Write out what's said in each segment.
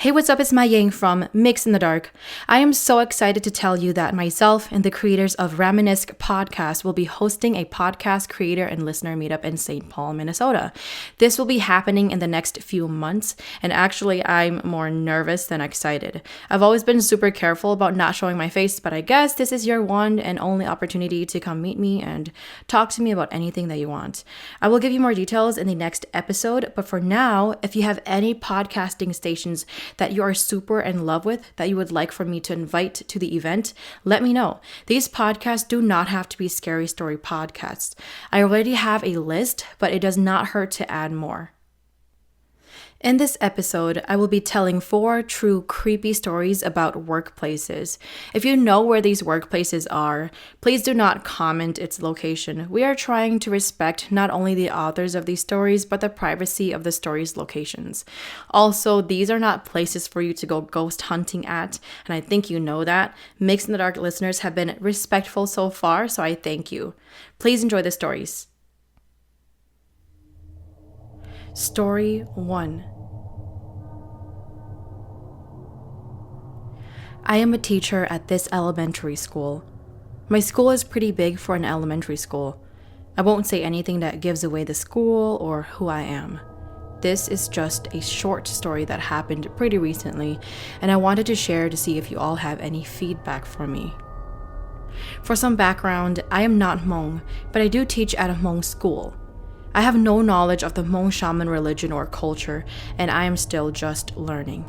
Hey, what's up? It's MaiYang from Mixinthedark. I am so excited to tell you that myself and the creators of Reminisce podcast will be hosting a podcast creator and listener meetup in St. Paul, Minnesota. This will be happening in the next few months, and actually I'm more nervous than excited. I've always been super careful about not showing my face, but I guess this is your one and only opportunity to come meet me and talk to me about anything that you want. I will give you more details in the next episode, but for now, if you have any podcasting stations that you are super in love with that you would like for me to invite to the event, let me know. These podcasts do not have to be scary story podcasts. I already have a list, but it does not hurt to add more. In this episode, I will be telling 4 true creepy stories about workplaces. If you know where these workplaces are, please do not comment its location. We are trying to respect not only the authors of these stories, but the privacy of the stories' locations. Also, these are not places for you to go ghost hunting at, and I think you know that. Mixinthedark listeners have been respectful so far, so I thank you. Please enjoy the stories. Story 1. I am a teacher at this elementary school. My school is pretty big for an elementary school. I won't say anything that gives away the school or who I am. This is just a short story that happened pretty recently, and I wanted to share to see if you all have any feedback for me. For some background, I am not Hmong, but I do teach at a Hmong school. I have no knowledge of the Hmong shaman religion or culture, and I am still just learning.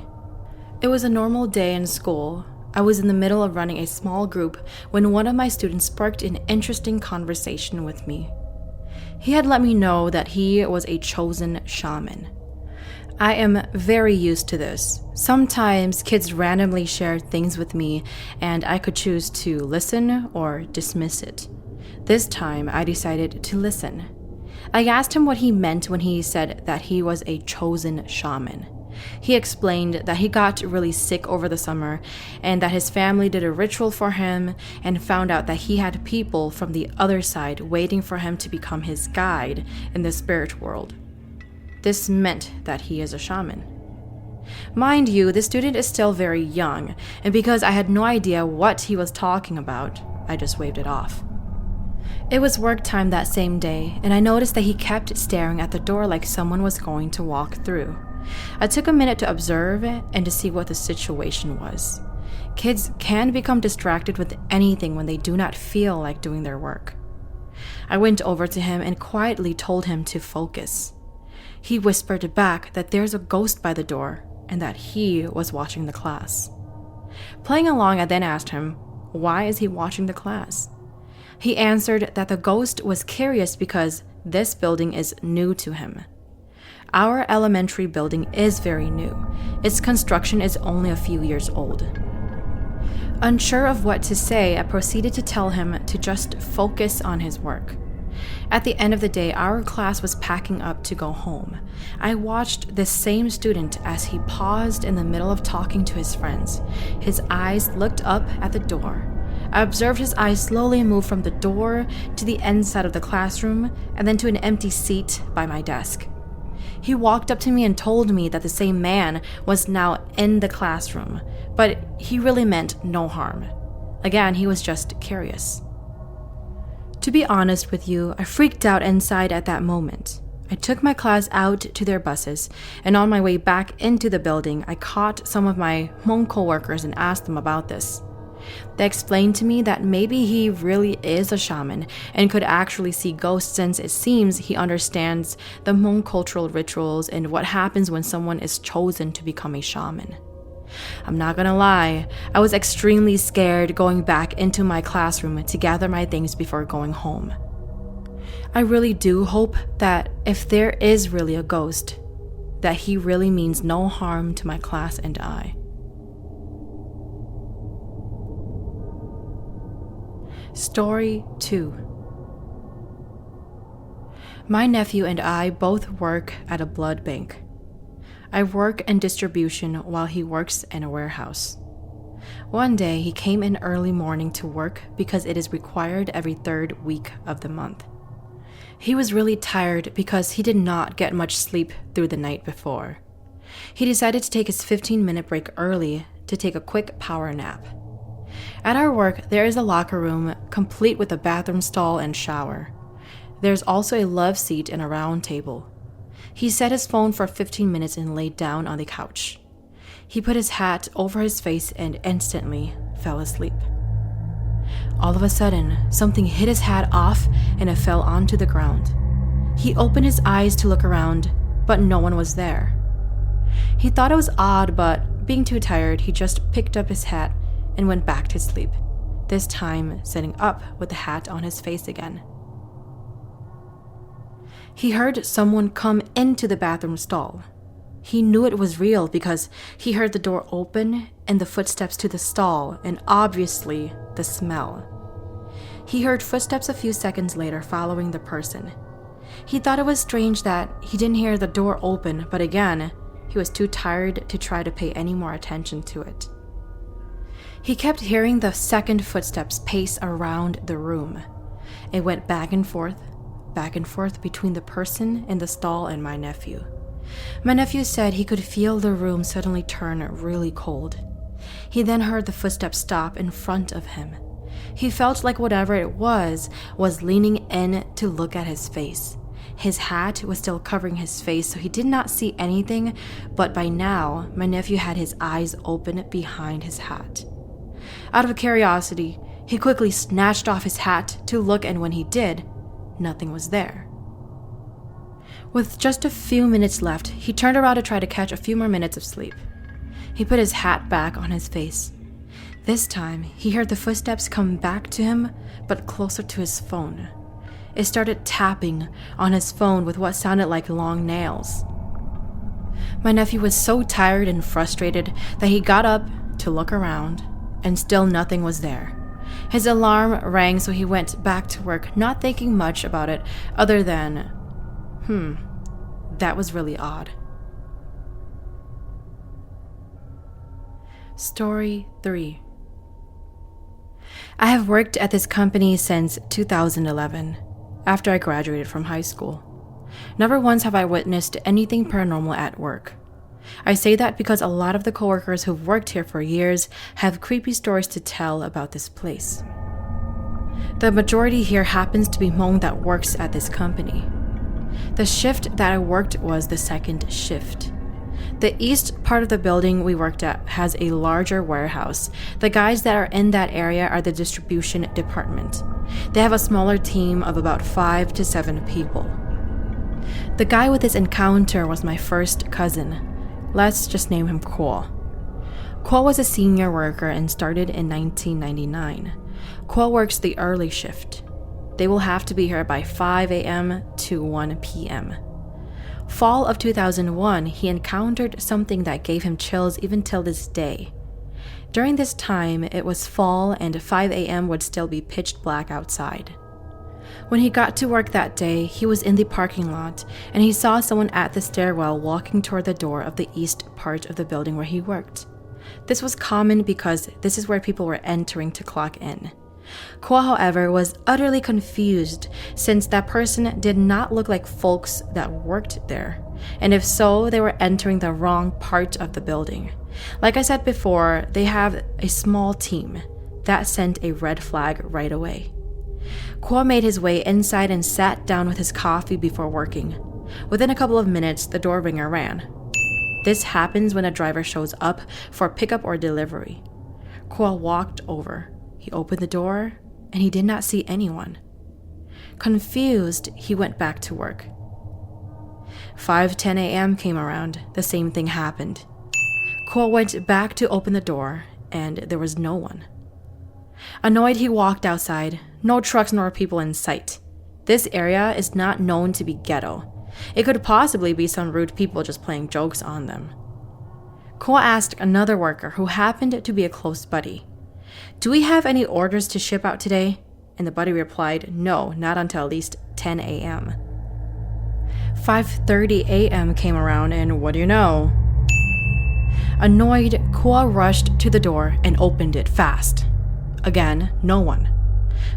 It was a normal day in school. I was in the middle of running a small group when one of my students sparked an interesting conversation with me. He had let me know that he was a chosen shaman. I am very used to this. Sometimes kids randomly share things with me, and I could choose to listen or dismiss it. This time, I decided to listen. I asked him what he meant when he said that he was a chosen shaman. He explained that he got really sick over the summer and that his family did a ritual for him and found out that he had people from the other side waiting for him to become his guide in the spirit world. This meant that he is a shaman. Mind you, the student is still very young, and because I had no idea what he was talking about, I just waved it off. It was work time that same day, and I noticed that he kept staring at the door like someone was going to walk through. I took a minute to observe and to see what the situation was. Kids can become distracted with anything when they do not feel like doing their work. I went over to him and quietly told him to focus. He whispered back that there's a ghost by the door and that he was watching the class. Playing along, I then asked him, why is he watching the class? He answered that the ghost was curious because this building is new to him. Our elementary building is very new. Its construction is only a few years old. Unsure of what to say, I proceeded to tell him to just focus on his work. At the end of the day, our class was packing up to go home. I watched this same student as he paused in the middle of talking to his friends. His eyes looked up at the door. I observed his eyes slowly move from the door to the end side of the classroom and then to an empty seat by my desk. He walked up to me and told me that the same man was now in the classroom, but he really meant no harm. Again, he was just curious. To be honest with you, I freaked out inside at that moment. I took my class out to their buses, and on my way back into the building, I caught some of my Hmong coworkers and asked them about this. They explained to me that maybe he really is a shaman and could actually see ghosts since it seems he understands the Hmong cultural rituals and what happens when someone is chosen to become a shaman. I'm not gonna lie, I was extremely scared going back into my classroom to gather my things before going home. I really do hope that if there is really a ghost, that he really means no harm to my class and I. Story 2. My nephew and I both work at a blood bank. I work in distribution while he works in a warehouse. One day, he came in early morning to work because it is required every 3rd week of the month. He was really tired because he did not get much sleep through the night before. He decided to take his 15-minute break early to take a quick power nap. At our work, there is a locker room complete with a bathroom stall and shower. There's also a love seat and a round table. He set his phone for 15 minutes and laid down on the couch. He put his hat over his face and instantly fell asleep. All of a sudden, something hit his hat off and it fell onto the ground. He opened his eyes to look around, but no one was there. He thought it was odd, but being too tired, he just picked up his hat and went back to sleep, this time sitting up with the hat on his face again. He heard someone come into the bathroom stall. He knew it was real because he heard the door open and the footsteps to the stall, and obviously the smell. He heard footsteps a few seconds later following the person. He thought it was strange that he didn't hear the door open, but again, he was too tired to try to pay any more attention to it. He kept hearing the second footsteps pace around the room. It went back and forth between the person in the stall and my nephew. My nephew said he could feel the room suddenly turn really cold. He then heard the footsteps stop in front of him. He felt like whatever it was leaning in to look at his face. His hat was still covering his face, so he did not see anything, but by now, my nephew had his eyes open behind his hat. Out of curiosity, he quickly snatched off his hat to look, and when he did, nothing was there. With just a few minutes left, he turned around to try to catch a few more minutes of sleep. He put his hat back on his face. This time, he heard the footsteps come back to him, but closer to his phone. It started tapping on his phone with what sounded like long nails. My nephew was so tired and frustrated that he got up to look around, and still nothing was there. His alarm rang, so he went back to work, not thinking much about it other than, that was really odd. Story 3. I have worked at this company since 2011, after I graduated from high school. Never once have I witnessed anything paranormal at work. I say that because a lot of the coworkers who've worked here for years have creepy stories to tell about this place. The majority here happens to be Hmong that works at this company. The shift that I worked was the second shift. The east part of the building we worked at has a larger warehouse. The guys that are in that area are the distribution department. They have a smaller team of about 5 to 7 people. The guy with this encounter was my first cousin. Let's just name him Kwa. Kwa was a senior worker and started in 1999. Kwa works the early shift. They will have to be here by 5 a.m. to 1 p.m. Fall of 2001, he encountered something that gave him chills even till this day. During this time, it was fall and 5 a.m. would still be pitch black outside. When he got to work that day, he was in the parking lot and he saw someone at the stairwell walking toward the door of the east part of the building where he worked. This was common because this is where people were entering to clock in. Kwa, however, was utterly confused since that person did not look like folks that worked there, and if so, they were entering the wrong part of the building. Like I said before, they have a small team. That sent a red flag right away. Kwa made his way inside and sat down with his coffee before working. Within a couple of minutes, the door ringer rang. This happens when a driver shows up for pickup or delivery. Kwa walked over. He opened the door, and he did not see anyone. Confused, he went back to work. 5:10 a.m. came around. The same thing happened. Kwa went back to open the door, and there was no one. Annoyed, he walked outside. No trucks nor people in sight. This area is not known to be ghetto. It could possibly be some rude people just playing jokes on them. Kwa asked another worker who happened to be a close buddy, "Do we have any orders to ship out today?" And the buddy replied, "No, not until at least 10 a.m. 5:30 a.m. came around, and what do you know? Annoyed, Kwa rushed to the door and opened it fast. Again, no one.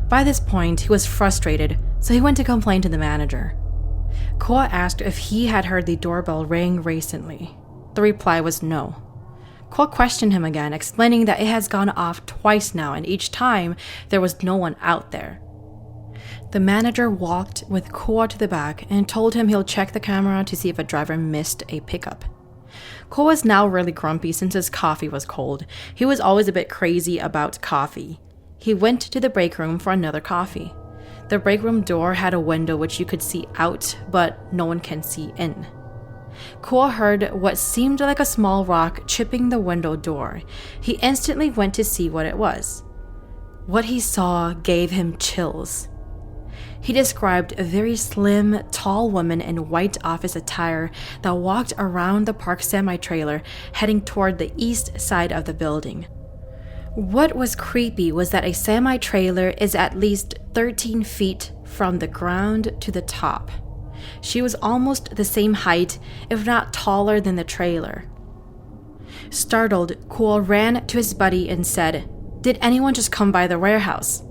By this point, he was frustrated, so he went to complain to the manager. Kwa asked if he had heard the doorbell ring recently. The reply was no. Ko questioned him again, explaining that it has gone off twice now and each time there was no one out there. The manager walked with Ko to the back and told him he'll check the camera to see if a driver missed a pickup. Ko was now really grumpy since his coffee was cold. He was always a bit crazy about coffee. He went to the break room for another coffee. The break room door had a window which you could see out, but no one can see in. Ko heard what seemed like a small rock chipping the window door. He instantly went to see what it was. What he saw gave him chills. He described a very slim, tall woman in white office attire that walked around the park semi-trailer heading toward the east side of the building. What was creepy was that a semi-trailer is at least 13 feet from the ground to the top. She was almost the same height, if not taller than the trailer. Startled, Ko ran to his buddy and said, "Did anyone just come by the warehouse?"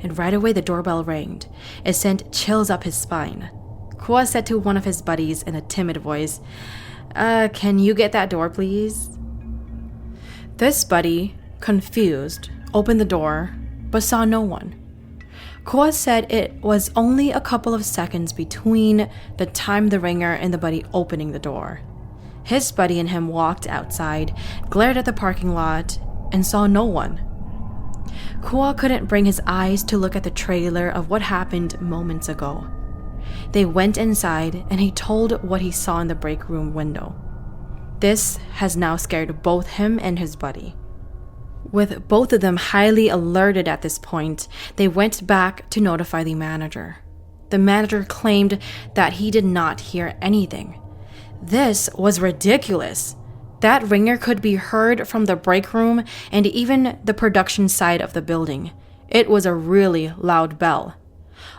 And right away the doorbell rang. It sent chills up his spine. Ko said to one of his buddies in a timid voice, "Can you get that door, please?" This buddy, confused, opened the door, but saw no one. Ko said it was only a couple of seconds between the time the ringer and the buddy opening the door. His buddy and him walked outside, glared at the parking lot, and saw no one. Ko couldn't bring his eyes to look at the trailer of what happened moments ago. They went inside and he told what he saw in the break room window. This has now scared both him and his buddy. With both of them highly alerted at this point, they went back to notify the manager. The manager claimed that he did not hear anything. This was ridiculous. That ringer could be heard from the break room and even the production side of the building. It was a really loud bell.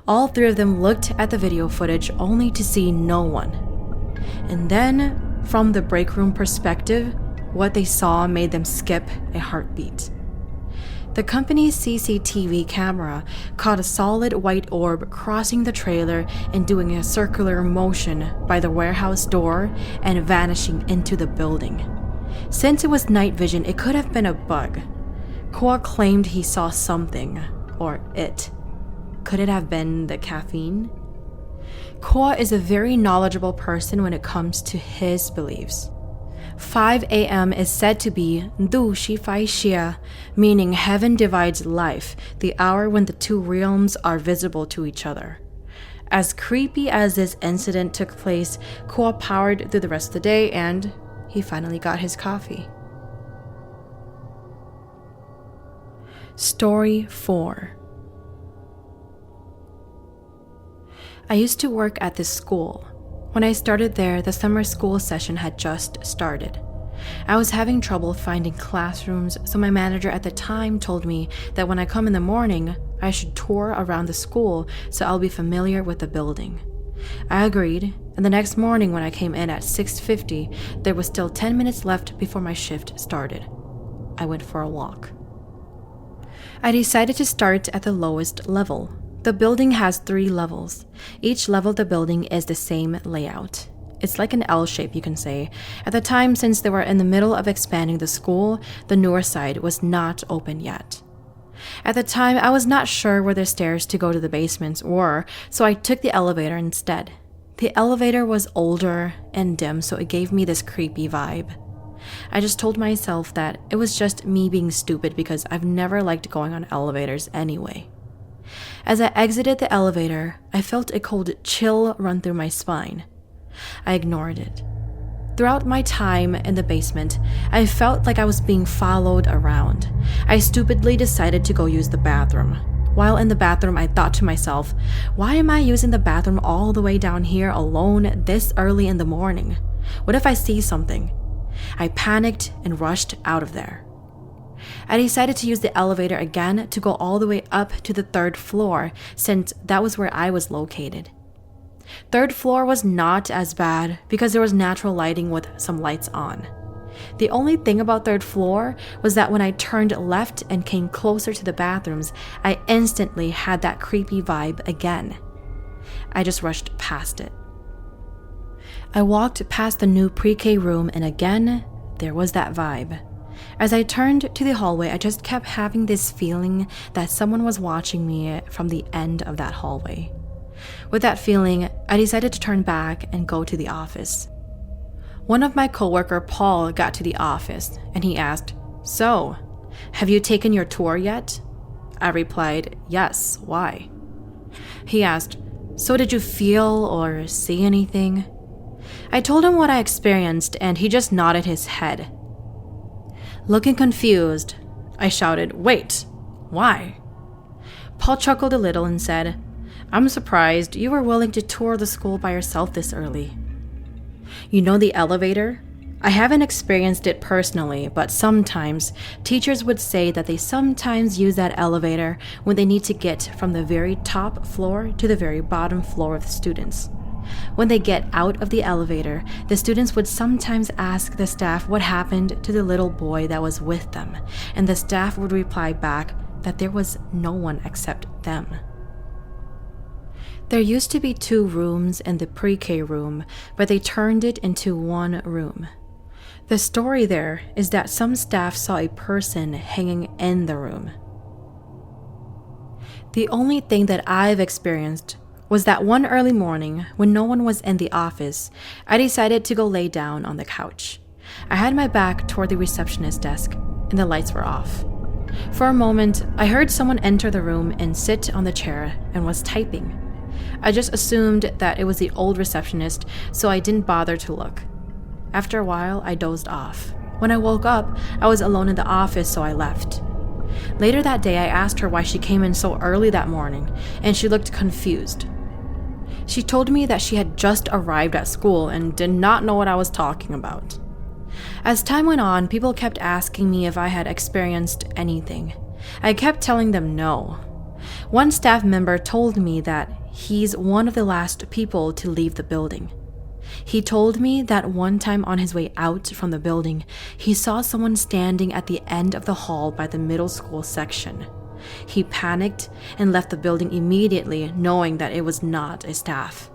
All three of them looked at the video footage only to see no one. And then, from the break room perspective, what they saw made them skip a heartbeat. The company's CCTV camera caught a solid white orb crossing the trailer and doing a circular motion by the warehouse door and vanishing into the building. Since it was night vision, it could have been a bug. Ko claimed he saw something, or it. Could it have been the caffeine? Ko is a very knowledgeable person when it comes to his beliefs. 5 a.m. is said to be Du Shi Fai Xia, meaning heaven divides life, the hour when the two realms are visible to each other. As creepy as this incident took place, Ko powered through the rest of the day and he finally got his coffee. Story 4. I used to work at this school. When I started there, the summer school session had just started. I was having trouble finding classrooms, so my manager at the time told me that when I come in the morning, I should tour around the school so I'll be familiar with the building. I agreed, and the next morning when I came in at 6:50, there was still 10 minutes left before my shift started. I went for a walk. I decided to start at the lowest level. The building has 3 levels. Each level of the building is the same layout. It's like an L shape, you can say. At the time, since they were in the middle of expanding the school, the newer side was not open yet. At the time, I was not sure where the stairs to go to the basements were, so I took the elevator instead. The elevator was older and dim, so it gave me this creepy vibe. I just told myself that it was just me being stupid because I've never liked going on elevators anyway. As I exited the elevator, I felt a cold chill run through my spine. I ignored it. Throughout my time in the basement, I felt like I was being followed around. I stupidly decided to go use the bathroom. While in the bathroom, I thought to myself, why am I using the bathroom all the way down here alone this early in the morning? What if I see something? I panicked and rushed out of there. I decided to use the elevator again to go all the way up to the 3rd floor, since that was where I was located. 3rd floor was not as bad because there was natural lighting with some lights on. The only thing about 3rd floor was that when I turned left and came closer to the bathrooms, I instantly had that creepy vibe again. I just rushed past it. I walked past the new pre-K room and again, there was that vibe. As I turned to the hallway, I just kept having this feeling that someone was watching me from the end of that hallway. With that feeling, I decided to turn back and go to the office. One of my coworker, Paul, got to the office and he asked, "So, have you taken your tour yet?" I replied, "Yes, why?" He asked, "So did you feel or see anything?" I told him what I experienced and he just nodded his head. Looking confused, I shouted, "Wait, why?" Paul chuckled a little and said, "I'm surprised you were willing to tour the school by yourself this early. You know the elevator? I haven't experienced it personally, but sometimes teachers would say that they sometimes use that elevator when they need to get from the very top floor to the very bottom floor of the students. When they get out of the elevator, the students would sometimes ask the staff what happened to the little boy that was with them, and the staff would reply back that there was no one except them. There used to be 2 rooms in the pre-K room, but they turned it into 1 room. The story there is that some staff saw a person hanging in the room. The only thing that I've experienced was that one early morning when no one was in the office, I decided to go lay down on the couch. I had my back toward the receptionist desk and the lights were off. For a moment, I heard someone enter the room and sit on the chair and was typing. I just assumed that it was the old receptionist, so I didn't bother to look. After a while, I dozed off. When I woke up, I was alone in the office, so I left. Later that day, I asked her why she came in so early that morning, and she looked confused. She told me that she had just arrived at school and did not know what I was talking about. As time went on, people kept asking me if I had experienced anything. I kept telling them no. One staff member told me that he's one of the last people to leave the building. He told me that one time on his way out from the building, he saw someone standing at the end of the hall by the middle school section. He panicked and left the building immediately, knowing that it was not a staff.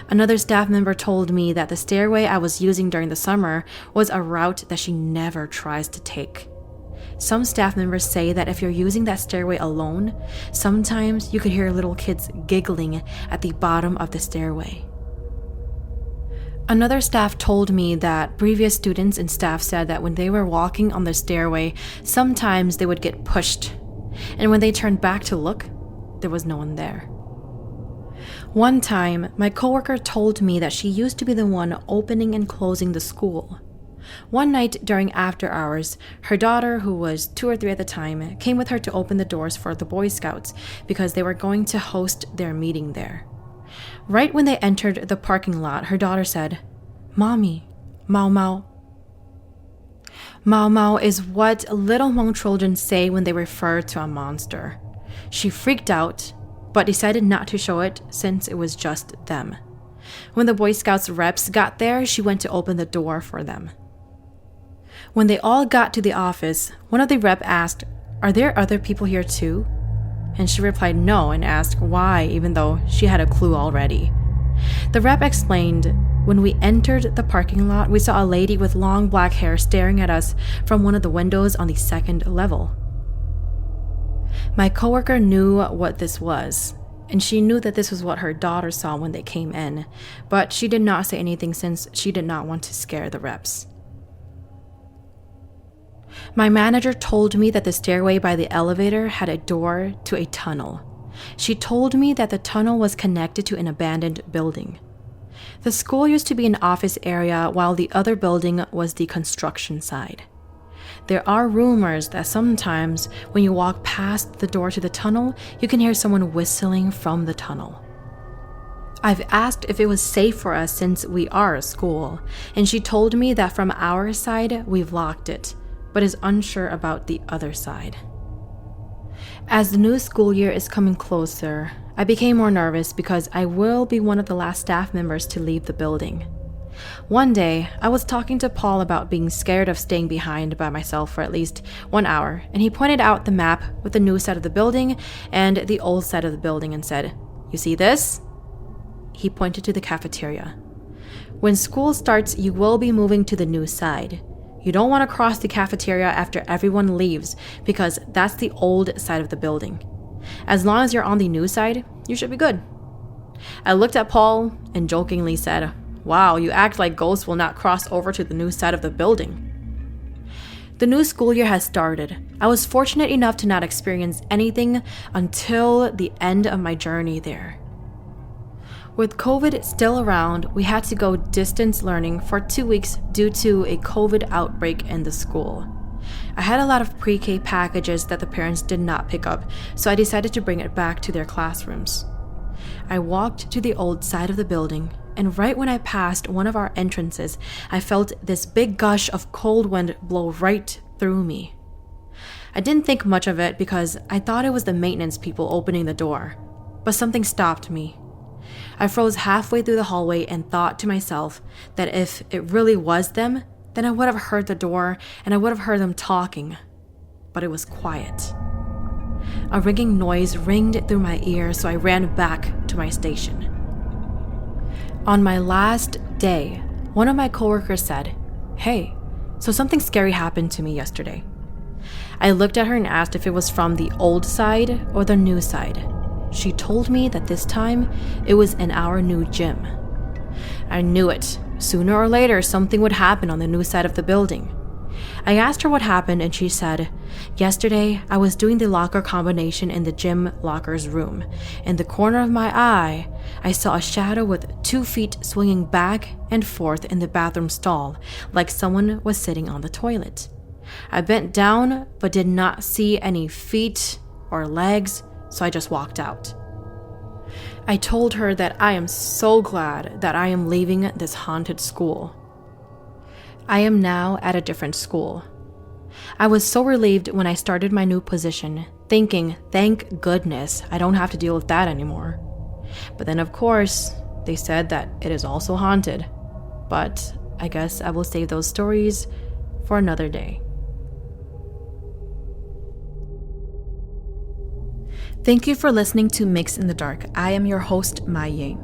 Another staff member told me that the stairway I was using during the summer was a route that she never tries to take. Some staff members say that if you're using that stairway alone, sometimes you could hear little kids giggling at the bottom of the stairway. Another staff told me that previous students and staff said that when they were walking on the stairway, sometimes they would get pushed, and when they turned back to look, there was no one there. One time, my coworker told me that she used to be the one opening and closing the school. One night during after hours, her daughter, who was 2 or 3 at the time, came with her to open the doors for the Boy Scouts because they were going to host their meeting there. Right when they entered the parking lot, her daughter said, "Mommy, Mau Mau." Mau Mau is what little Hmong children say when they refer to a monster. She freaked out, but decided not to show it since it was just them. When the Boy Scouts reps got there, she went to open the door for them. When they all got to the office, one of the rep asked, "Are there other people here too?" And she replied no and asked why, even though she had a clue already. The rep explained, "When we entered the parking lot, we saw a lady with long black hair staring at us from one of the windows on the 2nd level." My coworker knew what this was, and she knew that this was what her daughter saw when they came in, but she did not say anything since she did not want to scare the reps. My manager told me that the stairway by the elevator had a door to a tunnel. She told me that the tunnel was connected to an abandoned building. The school used to be an office area while the other building was the construction side. There are rumors that sometimes when you walk past the door to the tunnel, you can hear someone whistling from the tunnel. I've asked if it was safe for us since we are a school, and she told me that from our side, we've locked it, but is unsure about the other side. As the new school year is coming closer, I became more nervous because I will be one of the last staff members to leave the building. One day, I was talking to Paul about being scared of staying behind by myself for at least 1 hour, and he pointed out the map with the new side of the building and the old side of the building and said, "You see this?" He pointed to the cafeteria. When school starts, you will be moving to the new side. You don't want to cross the cafeteria after everyone leaves because that's the old side of the building. As long as you're on the new side, you should be good. I looked at Paul and jokingly said, "Wow, you act like ghosts will not cross over to the new side of the building." The new school year has started. I was fortunate enough to not experience anything until the end of my journey there. With COVID still around, we had to go distance learning for 2 weeks due to a COVID outbreak in the school. I had a lot of pre-K packages that the parents did not pick up, so I decided to bring it back to their classrooms. I walked to the old side of the building, and right when I passed one of our entrances, I felt this big gush of cold wind blow right through me. I didn't think much of it because I thought it was the maintenance people opening the door, but something stopped me. I froze halfway through the hallway and thought to myself that if it really was them, then I would have heard the door and I would have heard them talking. But it was quiet. A ringing noise ringed through my ear, so I ran back to my station. On my last day, one of my coworkers said, "Hey, so something scary happened to me yesterday." I looked at her and asked if it was from the old side or the new side. She told me that this time it was in our new gym. I knew it. Sooner or later, something would happen on the new side of the building. I asked her what happened and she said, "Yesterday, I was doing the locker combination in the gym locker's room. In the corner of my eye, I saw a shadow with 2 feet swinging back and forth in the bathroom stall, like someone was sitting on the toilet. I bent down but did not see any feet or legs, so I just walked out." I told her that I am so glad that I am leaving this haunted school. I am now at a different school. I was so relieved when I started my new position, thinking, thank goodness I don't have to deal with that anymore. But then, of course, they said that it is also haunted. But I guess I will save those stories for another day. Thank you for listening to Mix in the Dark. I am your host, MaiYang.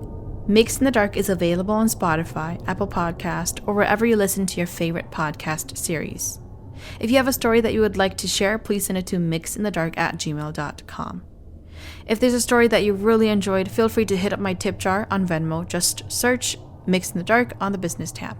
Mix in the Dark is available on Spotify, Apple Podcast, or wherever you listen to your favorite podcast series. If you have a story that you would like to share, please send it to myxinthedark@gmail.com. If there's a story that you really enjoyed, feel free to hit up my tip jar on Venmo. Just search Mix in the Dark on the business tab.